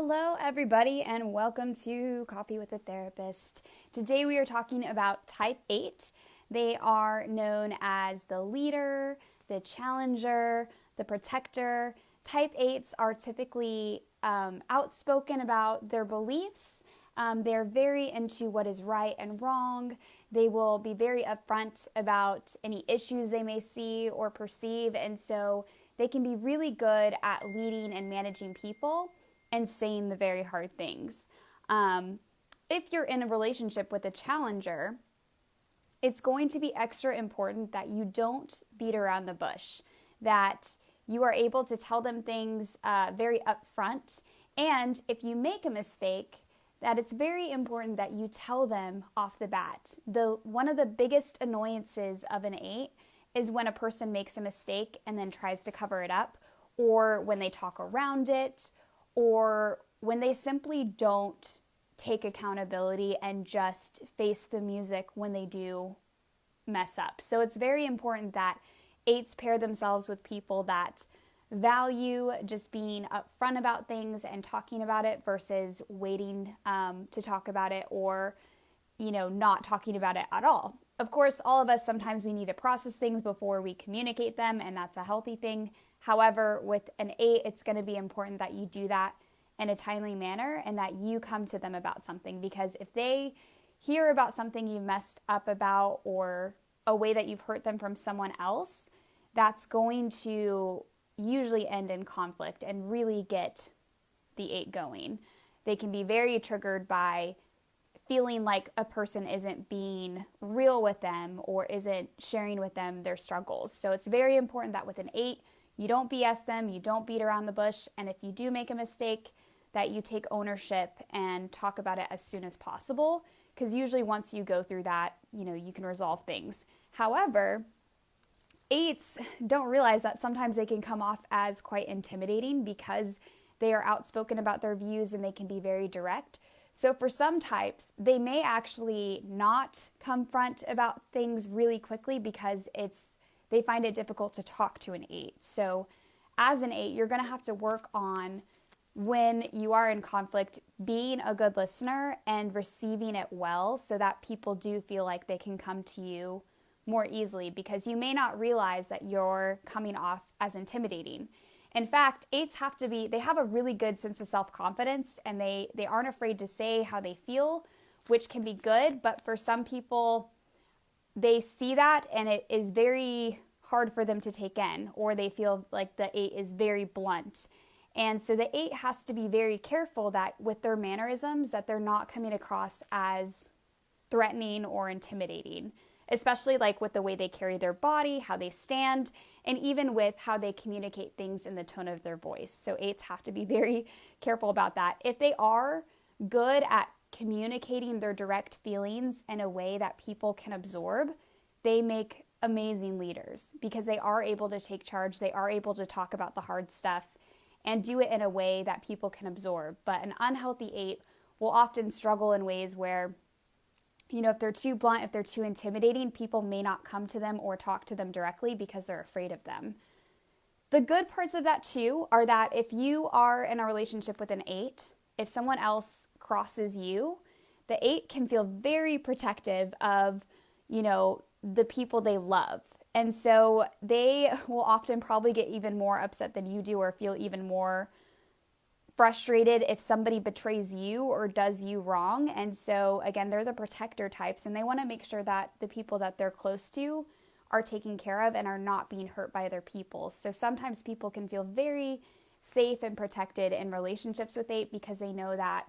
Hello, everybody, and welcome to Coffee with a Therapist. Today we are talking about type 8. They are known as the leader, the challenger, the protector. Type 8s are typically outspoken about their beliefs. They're very into what is right and wrong. They will be very upfront about any issues they may see or perceive, and so they can be really good at leading and managing people and saying the very hard things. If you're in a relationship with a challenger, it's going to be extra important that you don't beat around the bush, that you are able to tell them things very upfront, and if you make a mistake, that it's very important that you tell them off the bat. One of the biggest annoyances of an 8 is when a person makes a mistake and then tries to cover it up, or when they talk around it, or when they simply don't take accountability and just face the music when they do mess up. So it's very important that 8s pair themselves with people that value just being upfront about things and talking about it versus waiting to talk about it or, not talking about it at all. Of course, all of us, sometimes we need to process things before we communicate them, and that's a healthy thing. However, with an 8, it's going to be important that you do that in a timely manner and that you come to them about something, because if they hear about something you messed up about or a way that you've hurt them from someone else, that's going to usually end in conflict and really get the 8 going. They can be very triggered by feeling like a person isn't being real with them or isn't sharing with them their struggles. So it's very important that with an 8, you don't BS them, you don't beat around the bush, and if you do make a mistake, that you take ownership and talk about it as soon as possible, because usually once you go through that, you can resolve things. However, 8s don't realize that sometimes they can come off as quite intimidating because they are outspoken about their views and they can be very direct. So for some types, they may actually not confront about things really quickly because they find it difficult to talk to an 8. So as an 8, you're going to have to work on, when you are in conflict, being a good listener and receiving it well so that people do feel like they can come to you more easily, because you may not realize that you're coming off as intimidating. In fact, 8s they have a really good sense of self-confidence, and they aren't afraid to say how they feel, which can be good, but for some people, they see that and it is very hard for them to take in, or they feel like the 8 is very blunt. And so the 8 has to be very careful that with their mannerisms, that they're not coming across as threatening or intimidating, especially like with the way they carry their body, how they stand, and even with how they communicate things in the tone of their voice. So 8s have to be very careful about that. If they are good at communicating their direct feelings in a way that people can absorb, they make amazing leaders because they are able to take charge, they are able to talk about the hard stuff and do it in a way that people can absorb. But an unhealthy 8 will often struggle in ways where, if they're too blunt, if they're too intimidating, people may not come to them or talk to them directly because they're afraid of them. The good parts of that too are that if you are in a relationship with an 8, if someone else crosses you, the 8 can feel very protective of, the people they love. And so they will often probably get even more upset than you do or feel even more frustrated if somebody betrays you or does you wrong. And so again, they're the protector types, and they want to make sure that the people that they're close to are taken care of and are not being hurt by other people. So sometimes people can feel very safe and protected in relationships with 8 because they know that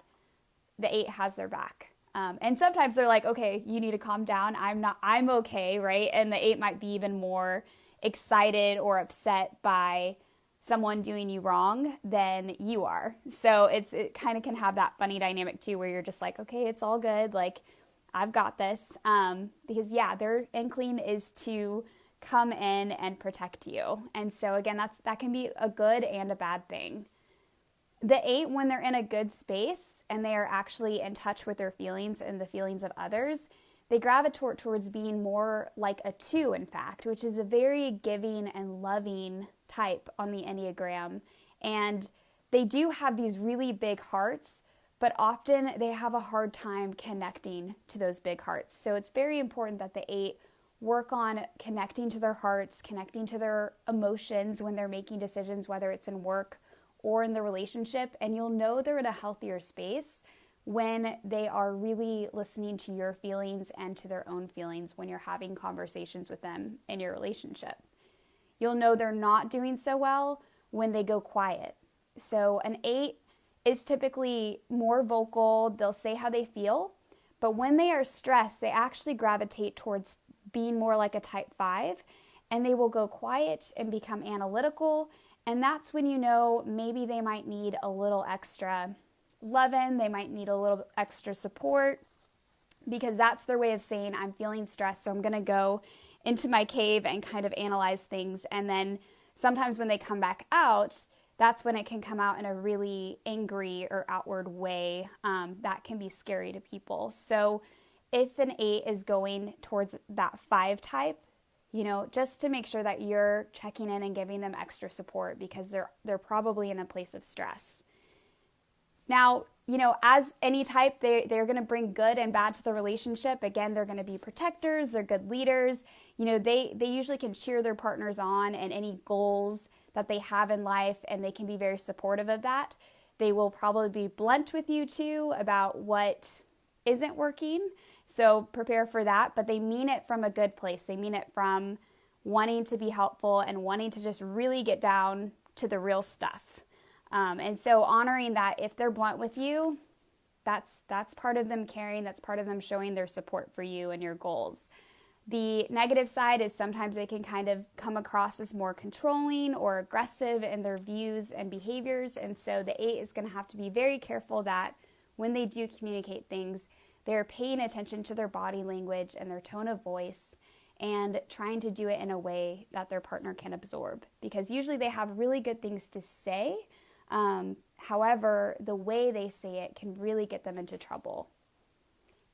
the 8 has their back. And sometimes they're like, okay, you need to calm down. I'm okay, right? And the 8 might be even more excited or upset by someone doing you wrong than you are. So it kind of can have that funny dynamic too, where you're just like, okay, it's all good. Like, I've got this. Because their inkling is to come in and protect you. And so again, that can be a good and a bad thing. The 8, when they're in a good space and they are actually in touch with their feelings and the feelings of others, they gravitate towards being more like a 2, in fact, which is a very giving and loving type on the Enneagram. And they do have these really big hearts, but often they have a hard time connecting to those big hearts. So it's very important that the 8 work on connecting to their hearts, connecting to their emotions when they're making decisions, whether it's in work or in the relationship. And you'll know they're in a healthier space when they are really listening to your feelings and to their own feelings when you're having conversations with them in your relationship. You'll know they're not doing so well when they go quiet. So an 8 is typically more vocal. They'll say how they feel, but when they are stressed, they actually gravitate towards being more like a type 5, and they will go quiet and become analytical. And that's when you know maybe they might need a little extra loving, they might need a little extra support, because that's their way of saying, I'm feeling stressed, so I'm going to go into my cave and kind of analyze things. And then sometimes when they come back out, that's when it can come out in a really angry or outward way that can be scary to people. So if an 8 is going towards that 5 type, just to make sure that you're checking in and giving them extra support, because they're probably in a place of stress. Now, as any type, they're going to bring good and bad to the relationship. Again, they're going to be protectors, they're good leaders. They usually can cheer their partners on and any goals that they have in life, and they can be very supportive of that. They will probably be blunt with you too about what isn't working. So prepare for that, but they mean it from a good place. They mean it from wanting to be helpful and wanting to just really get down to the real stuff. And so honoring that if they're blunt with you, that's part of them caring. That's part of them showing their support for you and your goals. The negative side is sometimes they can kind of come across as more controlling or aggressive in their views and behaviors. And so the 8 is going to have to be very careful that when they do communicate things, they're paying attention to their body language and their tone of voice and trying to do it in a way that their partner can absorb. Because usually they have really good things to say. However, the way they say it can really get them into trouble.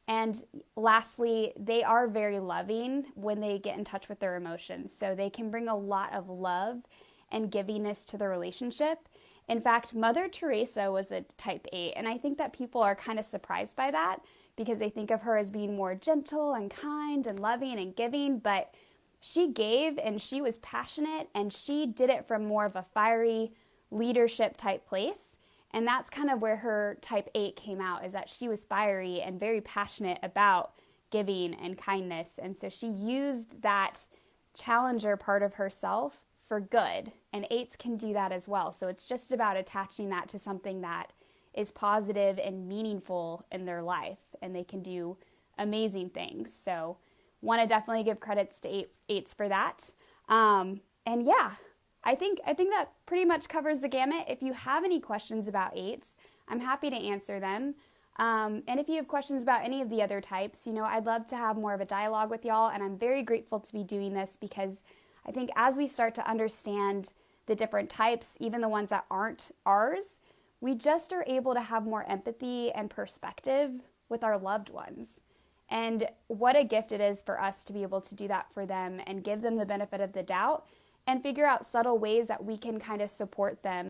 And lastly, they are very loving when they get in touch with their emotions. So they can bring a lot of love and givingness to the relationship. In fact, Mother Teresa was a type 8, and I think that people are kind of surprised by that because they think of her as being more gentle and kind and loving and giving, but she gave and she was passionate, and she did it from more of a fiery leadership type place. And that's kind of where her type 8 came out, is that she was fiery and very passionate about giving and kindness. And so she used that challenger part of herself for good. And 8s can do that as well. So it's just about attaching that to something that is positive and meaningful in their life. And they can do amazing things. So want to definitely give credits to 8s for that. And yeah. I think that pretty much covers the gamut. If you have any questions about 8s, I'm happy to answer them. And if you have questions about any of the other types, I'd love to have more of a dialogue with y'all. And I'm very grateful to be doing this because I think as we start to understand the different types, even the ones that aren't ours, we just are able to have more empathy and perspective with our loved ones. And what a gift it is for us to be able to do that for them and give them the benefit of the doubt and figure out subtle ways that we can kind of support them